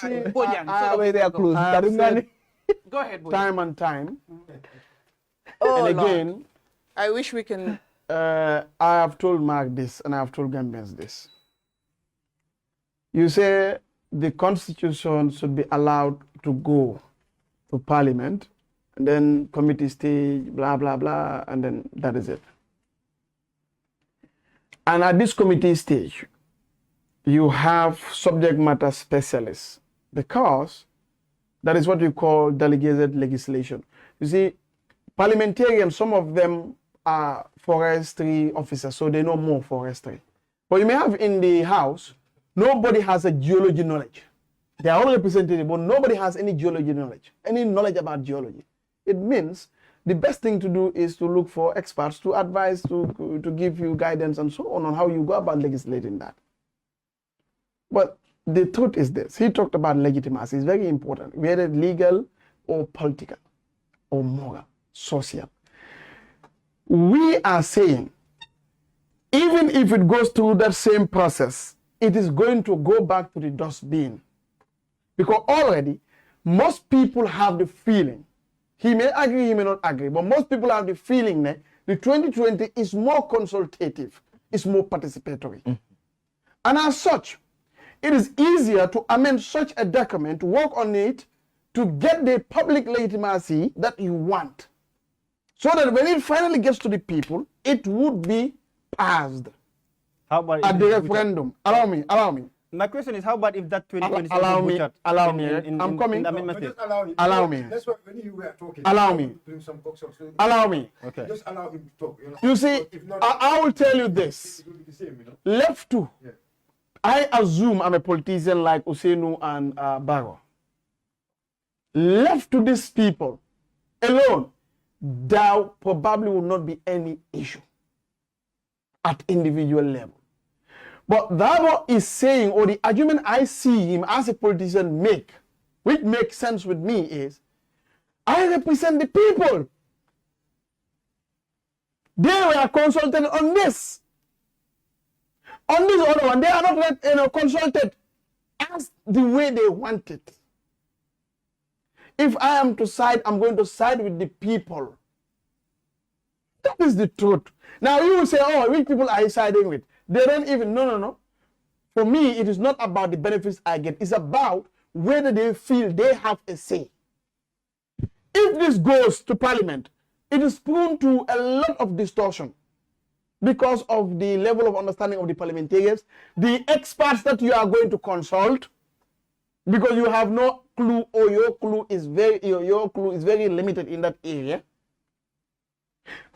Go ahead, Bojang. Time and time. Oh, and again, Lord. I wish we can. I have told Mark this, and I have told Gambians this. You say the constitution should be allowed to go to parliament, and then committee stage, blah, blah, blah, and then that is it. And at this committee stage, you have subject matter specialists, because that is what we call delegated legislation. You see, parliamentarians, some of them are forestry officers, so they know more forestry. But you may have in the House, nobody has a geology knowledge. They are all representative, but nobody has any geology knowledge, any knowledge about geology. It means the best thing to do is to look for experts to advise, to give you guidance and so on how you go about legislating that. But the truth is this. He talked about legitimacy. It's very important, whether legal or political or moral, social. We are saying, even if it goes through that same process, it is going to go back to the dustbin. Because already, most people have the feeling, he may agree, he may not agree, but most people have the feeling that the 2020 is more consultative, it's more participatory. And as such, it is easier to amend such a document, work on it, to get the public legitimacy that you want. So that when it finally gets to the people, it would be passed. How about at the referendum? Allow me. My question is, how about if that 2020 allow me. I'm coming. Allow me. That's what when you were talking. Allow me. Allow me. Okay. Just allow him to talk. You see, I will tell you this. Left to. Yeah. I assume I'm a politician like Usenu and Barrow. Left to these people alone, there probably will not be any issue at individual level. But that is saying, or the argument I see him as a politician make, which makes sense with me, is I represent the people. They were consulted on this. On this other one, they are not consulted as the way they want it. If I am to side, I'm going to side with the people. That is the truth. Now you will say, oh, which people are you siding with? They don't even, no. For me, it is not about the benefits I get. It's about whether they feel they have a say. If this goes to parliament, it is prone to a lot of distortion because of the level of understanding of the parliamentarians, the experts that you are going to consult, because you have no clue, or your clue is very limited in that area.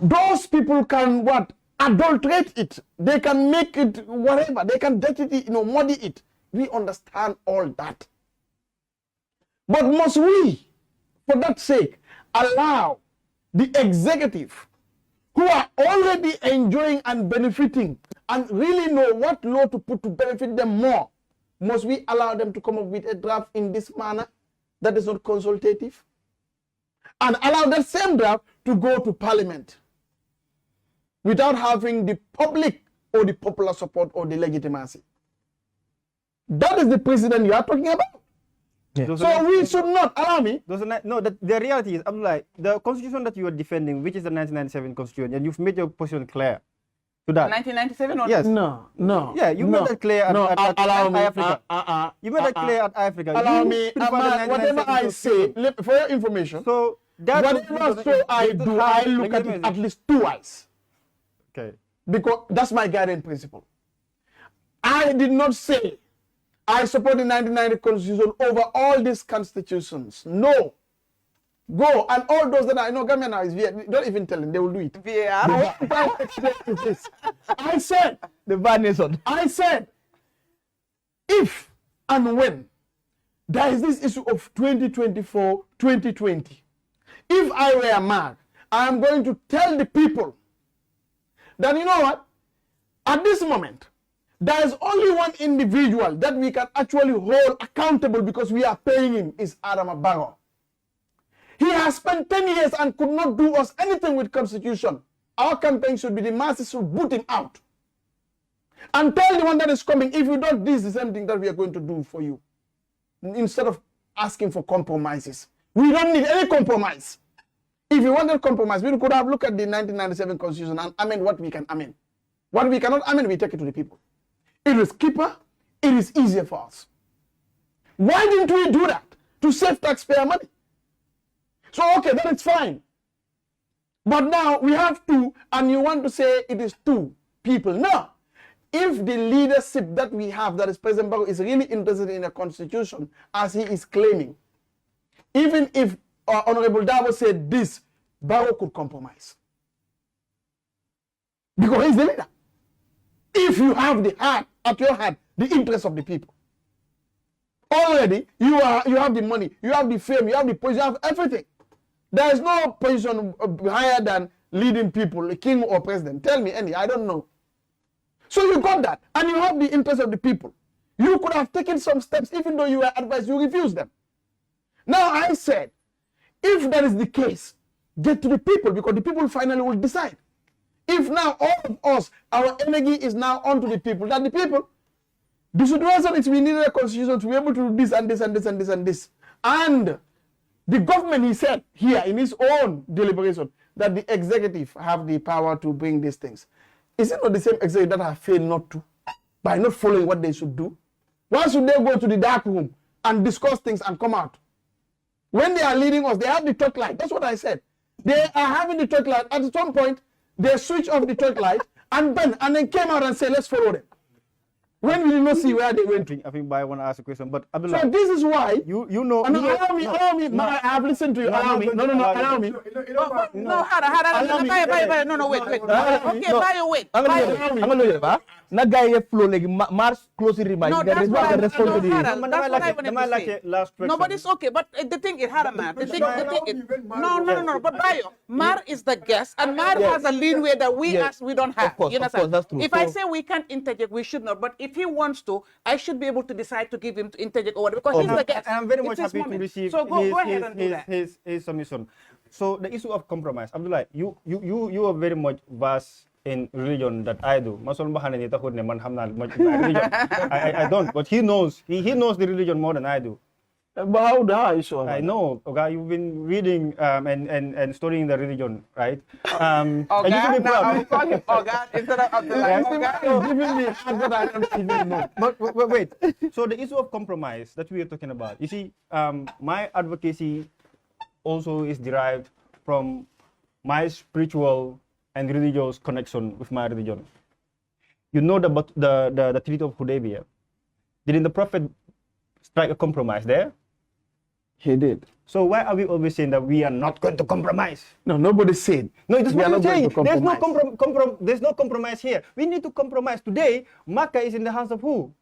Those people can what? Adulterate it. They can make it whatever. They can dirty it, muddy it. We understand all that. But must we, for that sake, allow the executive, who are already enjoying and benefiting and really know what law to put to benefit them more, must we allow them to come up with a draft in this manner that is not consultative? And allow that same draft to go to parliament without having the public or the popular support or the legitimacy? That is the precedent you are talking about. Yeah. So we should not, allow me. No, the reality is, Abdullah, the constitution that you are defending, which is the 1997 constitution, and you've made your position clear to that. 1997 or yes. No. Yeah, you made that clear at Africa. You made that clear at Africa. Allow me, whatever I say, for your information, so that whatever so I do, I look at it at least twice. Okay. Because that's my guiding principle. I did not say I support the 1990 constitution over all these constitutions. No. Go. And all those that I know, Gambia now is VA. Don't even tell them. They will do it. I said, the bad nation. I said, if and when there is this issue of 2024, 2020, if I were Mark, I am going to tell the people that, you know what, at this moment, there is only one individual that we can actually hold accountable because we are paying him, is Adama Barrow. He has spent 10 years and could not do us anything with constitution. Our campaign should be the masses should boot him out. And tell the one that is coming, if you don't, this is the same thing that we are going to do for you. instead of asking for compromises. We don't need any compromise. If we wanted compromise, we could have looked at the 1997 Constitution and amend what we can amend. What we cannot amend, we take it to the people. It is cheaper, it is easier for us. Why didn't we do that? To save taxpayer money. So, okay, then it's fine. But now we have two, and you want to say it is two people. No. If the leadership that we have, that is President Barrow, is really interested in a constitution, as he is claiming, even if Honorable Dabo said this, Barrow could compromise. Because he's the leader. If you have the heart, at your heart, the interest of the people. Already, you have the money, you have the fame, you have the position, you have everything. There is no position higher than leading people, a king or president. Tell me any, I don't know. So you got that, and you have the interest of the people. You could have taken some steps, even though you were advised, you refused them. Now I said, if that is the case, get to the people, because the people finally will decide. If now all of us, our energy is now onto the people, that the people, the situation is we need a constitution to be able to do this and this and this and this and this. And the government, he said here in his own deliberation, that the executive have the power to bring these things. Is it not the same executive that have failed not to, by not following what they should do? Why should they go to the dark room and discuss things and come out? When they are leading us, they have the torch light. That's what I said. They are having the torch light. At some point, they switch off the torch light and then came out and said, let's follow them. When we did not see where they went to. I think I want to ask a question, but Abdullah, so this is why you know. Allow me. I have listened to you. Allow me. No. Allow me. No, wait. Okay, Bayo, wait. I'm gonna na guy flow like Marr closely remind. No, that's what I want to say. Last question. No, but it's okay. But the thing is, Marr. The thing is, no. But Bayo, Marr is the guest, and Marr has a leeway that we don't have. Of course, that's true. If I say we can't interject, we should not. But if he wants to, I should be able to decide to give him to interject or whatever, because he's the guest. I'm very much happy to receive his submission. So the issue of compromise, Abdullah, you are very much versed in religion that I do. I don't, but he knows the religion more than I do. But how is so? I know, okay, you've been reading and studying the religion, right? And you should be proud. I'll call him Oga instead of Abdullah. But wait, so the issue of compromise that we are talking about, you see, my advocacy also is derived from my spiritual and religious connection with my religion. You know the Treaty of Hudaybiyah. Didn't the Prophet strike a compromise there? He did. So why are we always saying that we are not going to compromise? No, nobody said. No, that's what I'm saying. There's no there's no compromise here. We need to compromise. Today, Makkah is in the hands of who?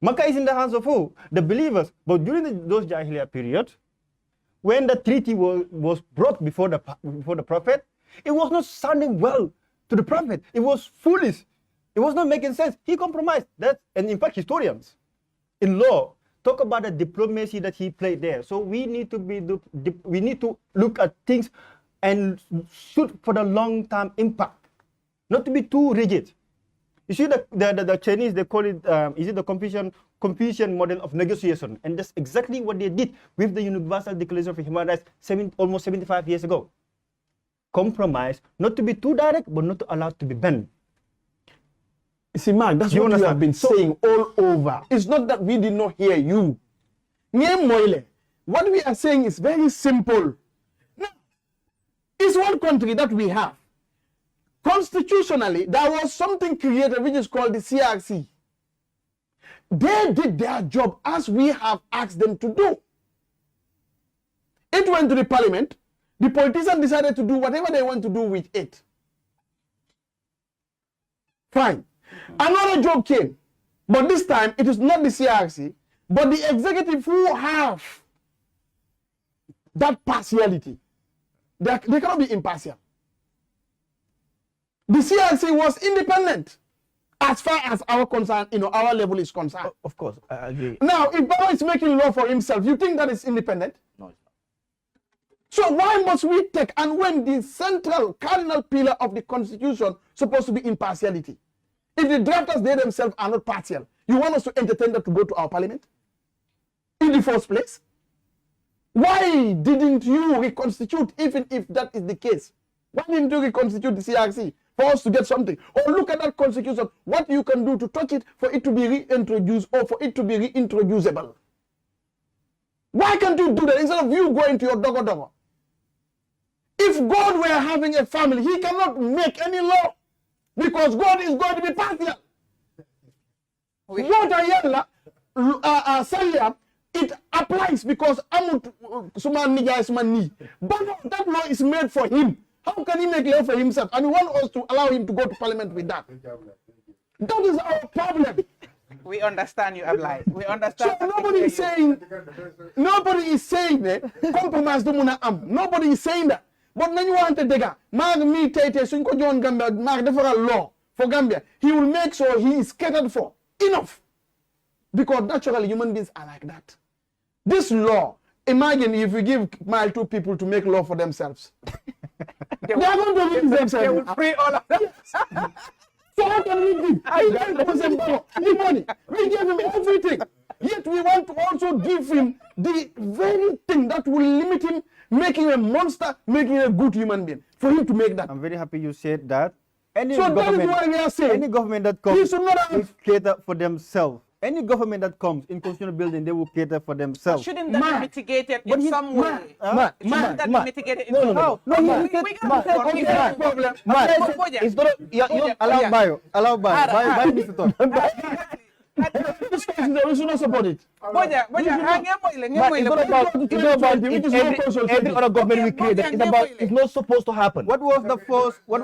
Makkah is in the hands of who? The believers. But during those Jahiliyyah period, when the treaty was brought before the Prophet, it was not sounding well to the Prophet. It was foolish. It was not making sense. He compromised. And in fact, historians in law talk about the diplomacy that he played there. So we need to look at things and shoot for the long-term impact, not to be too rigid. You see, the Chinese, they call it, is it the Confucian model of negotiation? And that's exactly what they did with the Universal Declaration of Human Rights almost 75 years ago. Compromise, not to be too direct, but not to allow it to be bent. You see, Mark, that's what you have been saying all over. It's not that we did not hear you. What we are saying is very simple. Now, it's one country that we have. Constitutionally, there was something created which is called the CRC. They did their job as we have asked them to do. It went to the parliament. The politicians decided to do whatever they want to do with it. Fine. Another job came. But this time, it is not the CRC, but the executive who have that partiality. They cannot be impartial. The CRC was independent as far as our concern, our level is concerned. Of course, I agree. Now, if Barrow is making law for himself, you think that is independent? No, it's not. So why must we take, and when the central cardinal pillar of the Constitution supposed to be impartiality? If the drafters, they themselves are not partial, you want us to entertain that to go to our parliament? in the first place? Why didn't you reconstitute, even if that is the case? Why didn't you reconstitute the CRC for us to get something? Or look at that constitution, what you can do to touch it for it to be reintroduced or for it to be reintroducible. Why can't you do that instead of you going to your dogo? If God were having a family, he cannot make any law because God is going to be partial. What I Salia, it applies because Amut Suman Nija is Mani. But that law is made for him. How can he make law for himself? And we want us to allow him to go to parliament with that. That is our problem. We understand you, Abdoulie. We understand. So nobody is saying that compromise do muna am. Nobody is saying that. But when you want to dega, mag me tete sunko John Gambia, mag a law for Gambia. He will make sure he is catered for. Enough. Because naturally human beings are like that. This law, imagine if we give mile two people to make law for themselves. They are going to release themselves. They will free all of them. So how can we give? I gave the money. We gave him everything. Yet we want to also give him the very thing that will limit him, making a monster, making a good human being. For him to make that. I'm very happy you said that. Any So that is government, why we are saying, any government that he comes should not have- will cater for themselves. Any government that comes in constitutional building, they will cater for themselves. Shouldn't that be mitigated in some way? Man, Shouldn't that be mitigated in no, some no, way? no, We can't man, forget man, the problem. man, Boja, it's not, you Allow Boja. Bayo. Allow Bayo. Bayo needs to talk. this question, we should not support it. Boja, man, it's not about, it's not about It is every no consultation. other government we create. It's not supposed to happen. What was the first? What